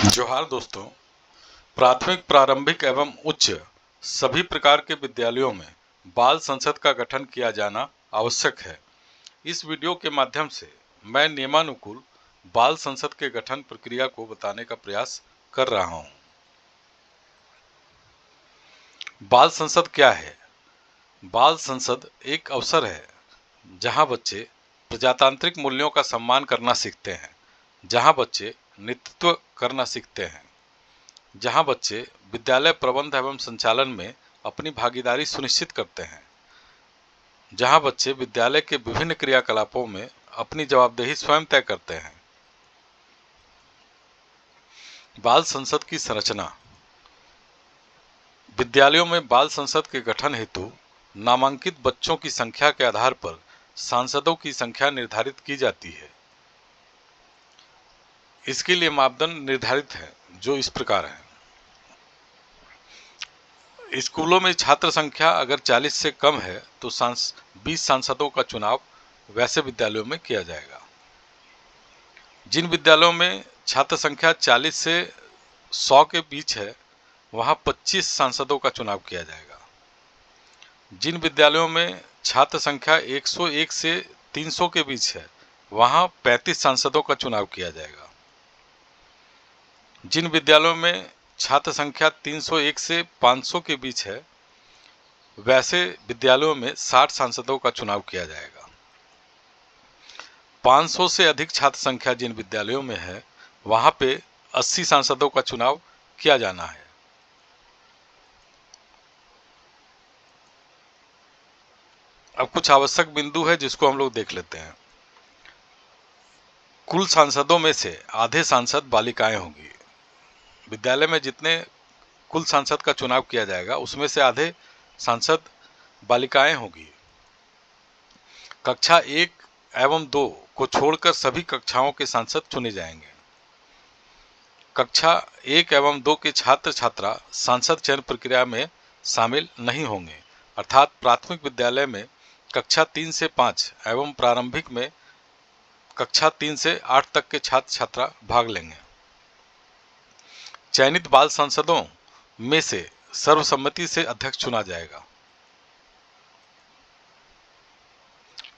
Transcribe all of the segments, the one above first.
जोहार दोस्तों। प्राथमिक, प्रारंभिक एवं उच्च सभी प्रकार के विद्यालयों में बाल संसद का गठन किया जाना आवश्यक है। इस वीडियो के माध्यम से मैं नियमानुकूल बाल संसद के गठन प्रक्रिया को बताने का प्रयास कर रहा हूं। बाल संसद क्या है? बाल संसद एक अवसर है जहां बच्चे प्रजातांत्रिक मूल्यों का सम्मान करना सीखते हैं, जहां बच्चे नेतृत्व करना सीखते हैं, जहां बच्चे विद्यालय प्रबंध एवं संचालन में अपनी भागीदारी सुनिश्चित करते हैं, जहां बच्चे विद्यालय के विभिन्न क्रियाकलापों में अपनी जवाबदेही स्वयं तय करते हैं। बाल संसद की संरचना। विद्यालयों में बाल संसद के गठन हेतु नामांकित बच्चों की संख्या के आधार पर सांसदों की संख्या निर्धारित की जाती है। इसके लिए मापदंड निर्धारित हैं, जो इस प्रकार हैं। स्कूलों में छात्र संख्या अगर 40 से कम है तो 20 सांसदों का चुनाव वैसे विद्यालयों में किया जाएगा। जिन विद्यालयों में छात्र संख्या 40 से 100 के बीच है वहां 25 सांसदों का चुनाव किया जाएगा। जिन विद्यालयों में छात्र संख्या 101 से 300 के बीच है वहां 35 सांसदों का चुनाव किया जाएगा। जिन विद्यालयों में छात्र संख्या 301 से 500 के बीच है वैसे विद्यालयों में 60 सांसदों का चुनाव किया जाएगा। 500 से अधिक छात्र संख्या जिन विद्यालयों में है वहां पे 80 सांसदों का चुनाव किया जाना है। अब कुछ आवश्यक बिंदु है जिसको हम लोग देख लेते हैं। कुल सांसदों में से आधे सांसद बालिकाएं होंगी। विद्यालय में जितने कुल सांसद का चुनाव किया जाएगा उसमें से आधे सांसद बालिकाएं होंगी। कक्षा 1 एवं 2 को छोड़कर सभी कक्षाओं के सांसद चुने जाएंगे। कक्षा 1 एवं 2 के छात्र छात्रा सांसद चयन प्रक्रिया में शामिल नहीं होंगे, अर्थात प्राथमिक विद्यालय में कक्षा 3 से 5 एवं प्रारंभिक में कक्षा 3 से 8 तक के छात्र छात्रा भाग लेंगे। चयनित बाल सांसदों में से सर्वसम्मति से अध्यक्ष चुना जाएगा।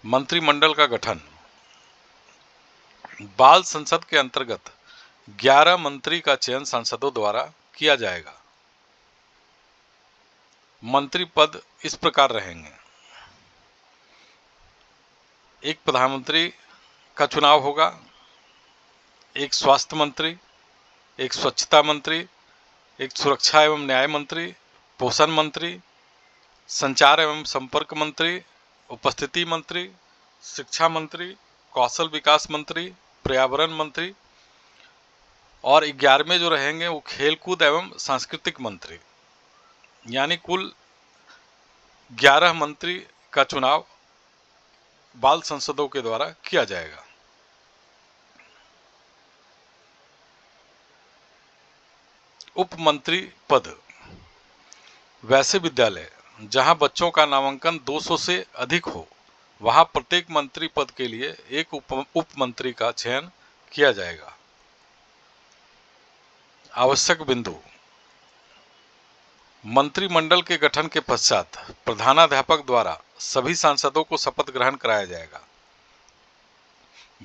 मंत्रिमंडल का गठन। बाल संसद के अंतर्गत 11 मंत्री का चयन सांसदों द्वारा किया जाएगा। मंत्री पद इस प्रकार रहेंगे। एक प्रधानमंत्री का चुनाव होगा, एक स्वास्थ्य मंत्री, एक स्वच्छता मंत्री, एक सुरक्षा एवं न्याय मंत्री, पोषण मंत्री, संचार एवं संपर्क मंत्री, उपस्थिति मंत्री, शिक्षा मंत्री, कौशल विकास मंत्री, पर्यावरण मंत्री और 11वें जो रहेंगे वो खेलकूद एवं सांस्कृतिक मंत्री। यानी कुल 11 मंत्री का चुनाव बाल संसदों के द्वारा किया जाएगा। उप मंत्री पद। वैसे विद्यालय जहां बच्चों का नामांकन 200 से अधिक हो वहां प्रत्येक मंत्री पद के लिए एक उप मंत्री का चयन किया जाएगा। आवश्यक बिंदु। मंत्रिमंडल के गठन के पश्चात प्रधानाध्यापक द्वारा सभी सांसदों को शपथ ग्रहण कराया जाएगा।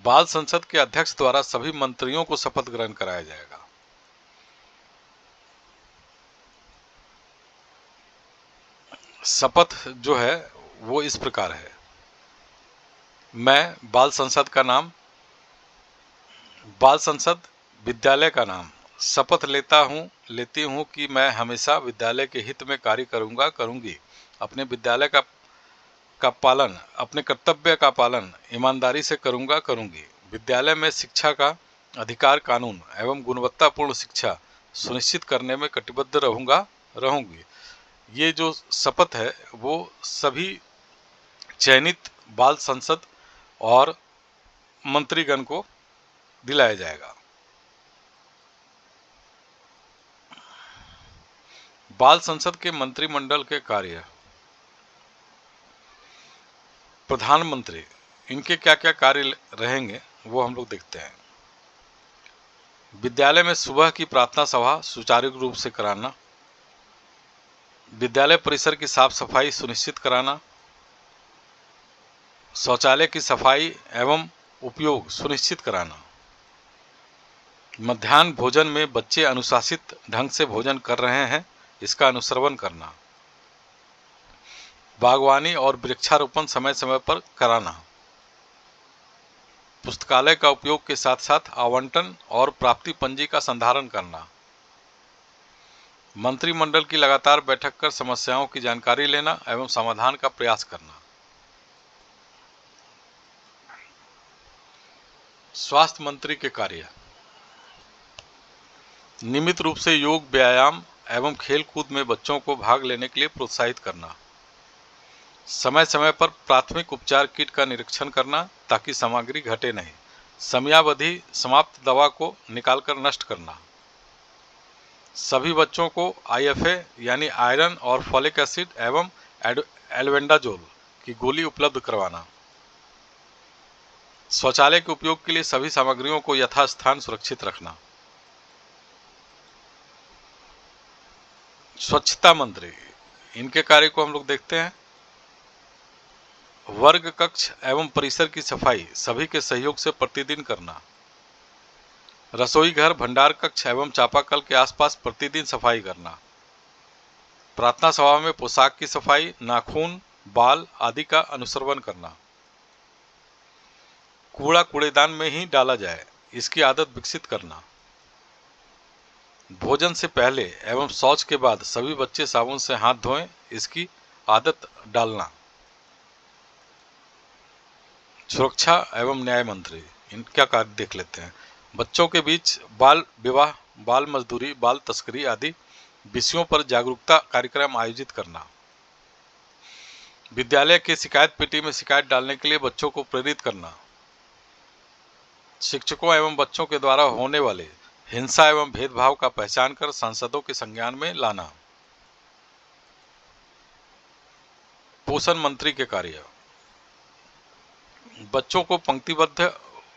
बाल संसद के अध्यक्ष द्वारा सभी मंत्रियों को शपथ ग्रहण कराया जाएगा। शपथ जो है वो इस प्रकार है। मैं बाल संसद का नाम, बाल संसद विद्यालय का नाम शपथ लेती हूँ कि मैं हमेशा विद्यालय के हित में कार्य करूंगी, अपने विद्यालय का पालन, अपने कर्तव्य का पालन ईमानदारी से करूंगी। विद्यालय में शिक्षा का अधिकार कानून एवं गुणवत्तापूर्ण शिक्षा सुनिश्चित करने में कटिबद्ध रहूंगी। ये जो शपथ है वो सभी चयनित बाल संसद और मंत्रीगण को दिलाया जाएगा। बाल संसद के मंत्रिमंडल के कार्य। प्रधानमंत्री, इनके क्या क्या कार्य रहेंगे वो हम लोग देखते हैं। विद्यालय में सुबह की प्रार्थना सभा सुचारू रूप से कराना, विद्यालय परिसर की साफ सफाई सुनिश्चित कराना, शौचालय की सफाई एवं उपयोग सुनिश्चित कराना, मध्याह्न भोजन में बच्चे अनुशासित ढंग से भोजन कर रहे हैं इसका अनुश्रवण करना, बागवानी और वृक्षारोपण समय समय पर कराना, पुस्तकालय का उपयोग के साथ साथ आवंटन और प्राप्ति पंजी का संधारण करना, मंत्रिमंडल की लगातार बैठक कर समस्याओं की जानकारी लेना एवं समाधान का प्रयास करना। स्वास्थ्य मंत्री के कार्य: नियमित रूप से योग, व्यायाम एवं खेल कूद में बच्चों को भाग लेने के लिए प्रोत्साहित करना, समय समय पर प्राथमिक उपचार किट का निरीक्षण करना ताकि सामग्री घटे नहीं, समयावधि समाप्त दवा को निकालकर नष्ट करना, सभी बच्चों को IFA यानी आयरन और फॉलिक एसिड एवं एल्बेंडाजोल की गोली उपलब्ध करवाना, शौचालय के उपयोग के लिए सभी सामग्रियों को यथास्थान सुरक्षित रखना। स्वच्छता मंत्री, इनके कार्य को हम लोग देखते हैं। वर्ग कक्ष एवं परिसर की सफाई सभी के सहयोग से प्रतिदिन करना, रसोई घर, भंडार कक्ष एवं चापाकल के आसपास प्रतिदिन सफाई करना, प्रार्थना सभा में पोशाक की सफाई, नाखून, बाल आदि का अनुश्रवण करना, कूड़ा कूड़ेदान में ही डाला जाए इसकी आदत विकसित करना, भोजन से पहले एवं शौच के बाद सभी बच्चे साबुन से हाथ धोएं इसकी आदत डालना। सुरक्षा एवं न्याय मंत्री, इनका कार्य देख लेते हैं। बच्चों के बीच बाल विवाह, बाल मजदूरी, बाल तस्करी आदि विषयों पर जागरूकता कार्यक्रम आयोजित करना, विद्यालय के शिकायत पेटी में शिकायत डालने के लिए बच्चों को प्रेरित करना, शिक्षकों एवं बच्चों के द्वारा होने वाले हिंसा एवं भेदभाव का पहचान कर सांसदों के संज्ञान में लाना। पोषण मंत्री के कार्य: बच्चों को पंक्तिबद्ध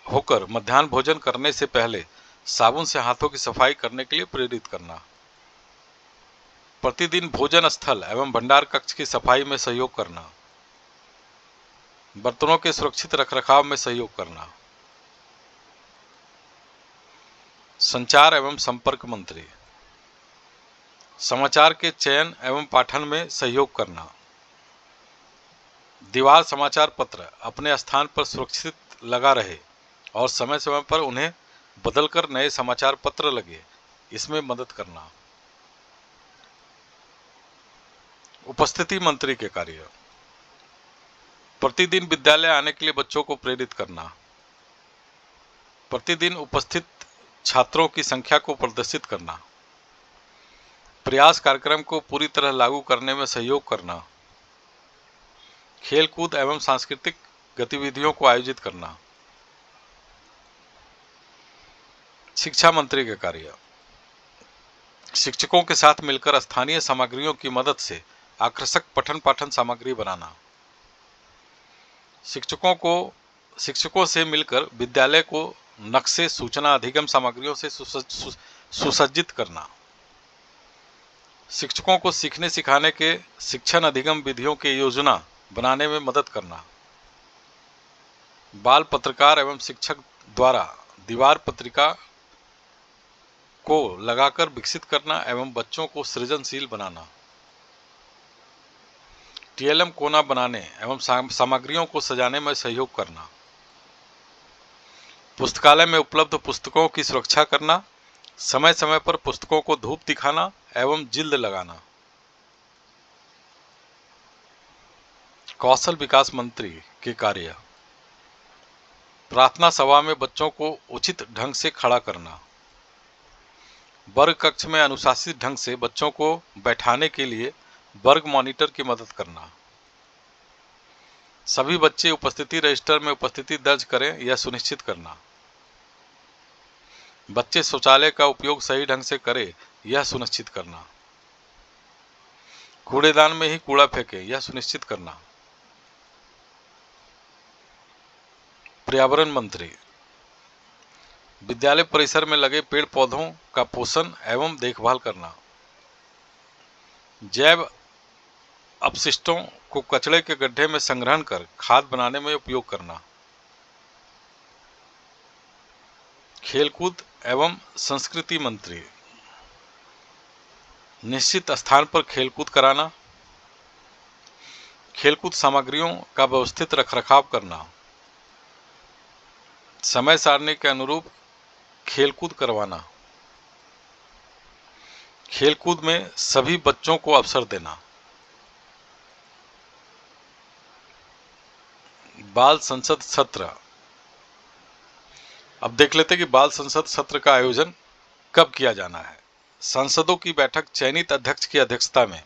होकर मध्याह्न भोजन करने से पहले साबुन से हाथों की सफाई करने के लिए प्रेरित करना, प्रतिदिन भोजन स्थल एवं भंडार कक्ष की सफाई में सहयोग करना, बर्तनों के सुरक्षित रखरखाव में सहयोग करना। संचार एवं संपर्क मंत्री, समाचार के चयन एवं पाठन में सहयोग करना, दीवार समाचार पत्र अपने स्थान पर सुरक्षित लगा रहे और समय समय पर उन्हें बदलकर नए समाचार पत्र लगे इसमें मदद करना। उपस्थिति मंत्री के कार्य: प्रतिदिन विद्यालय आने के लिए बच्चों को प्रेरित करना, प्रतिदिन उपस्थित छात्रों की संख्या को प्रदर्शित करना, प्रयास कार्यक्रम को पूरी तरह लागू करने में सहयोग करना, खेलकूद एवं सांस्कृतिक गतिविधियों को आयोजित करना। शिक्षा मंत्री के कार्य: शिक्षकों के साथ मिलकर स्थानीय सामग्रियों की मदद से आकर्षक पठन पाठन सामग्री बनाना, शिक्षकों से मिलकर विद्यालय को नक्शे, सूचना अधिगम सामग्रियों से सुसज्जित करना, शिक्षकों को सीखने सिखाने के शिक्षण अधिगम विधियों की योजना बनाने में मदद करना, बाल पत्रकार एवं शिक्षक द्वारा दीवार पत्रिका को लगाकर विकसित करना एवं बच्चों को सृजनशील बनाना, TLM कोना बनाने एवं सामग्रियों को सजाने में सहयोग करना, पुस्तकालय में उपलब्ध पुस्तकों की सुरक्षा करना, समय समय पर पुस्तकों को धूप दिखाना एवं जिल्द लगाना। कौशल विकास मंत्री के कार्य: प्रार्थना सभा में बच्चों को उचित ढंग से खड़ा करना, वर्ग कक्ष में अनुशासित ढंग से बच्चों को बैठाने के लिए वर्ग मॉनिटर की मदद करना, सभी बच्चे उपस्थिति रजिस्टर में उपस्थिति दर्ज करें यह सुनिश्चित करना, बच्चे शौचालय का उपयोग सही ढंग से करें यह सुनिश्चित करना, कूड़ेदान में ही कूड़ा फेंके यह सुनिश्चित करना। पर्यावरण मंत्री, विद्यालय परिसर में लगे पेड़ पौधों का पोषण एवं देखभाल करना, जैव अपशिष्टों को कचरे के गड्ढे में संग्रहण कर खाद बनाने में उपयोग करना, खेलकूद एवं संस्कृति मंत्री निश्चित स्थान पर खेलकूद कराना, खेलकूद सामग्रियों का व्यवस्थित रखरखाव करना, समय सारणी के अनुरूप खेलकूद करवाना, खेलकूद में सभी बच्चों को अवसर देना, बाल संसद सत्र। अब देख लेते हैं कि बाल संसद सत्र का आयोजन कब किया जाना है। सांसदों की बैठक चयनित अध्यक्ष की अध्यक्षता में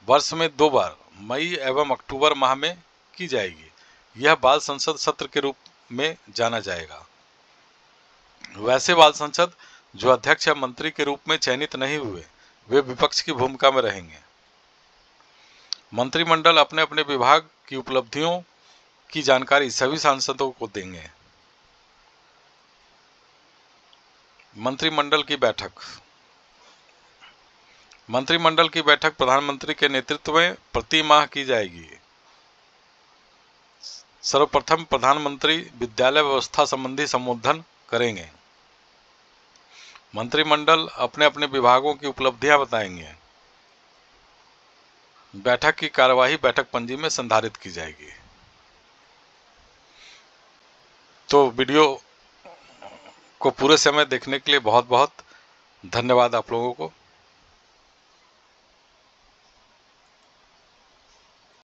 वर्ष में 2 बार मई एवं अक्टूबर माह में की जाएगी। यह बाल संसद सत्र के रूप में जाना जाएगा। वैसे बाल संसद जो अध्यक्ष या मंत्री के रूप में चयनित नहीं हुए, वे विपक्ष की भूमिका में रहेंगे। मंत्रिमंडल अपने अपने विभाग की उपलब्धियों की जानकारी सभी सांसदों को देंगे। मंत्रिमंडल की बैठक। मंत्रिमंडल की बैठक प्रधानमंत्री के नेतृत्व में प्रति माह की जाएगी। सर्वप्रथम प्रधानमंत्री विद्यालय व्यवस्था संबंधी संबोधन करेंगे। मंत्रिमंडल अपने अपने विभागों की उपलब्धियां बताएंगे। बैठक की कार्यवाही बैठक पंजी में संधारित की जाएगी। तो वीडियो को पूरे समय देखने के लिए बहुत बहुत धन्यवाद आप लोगों को।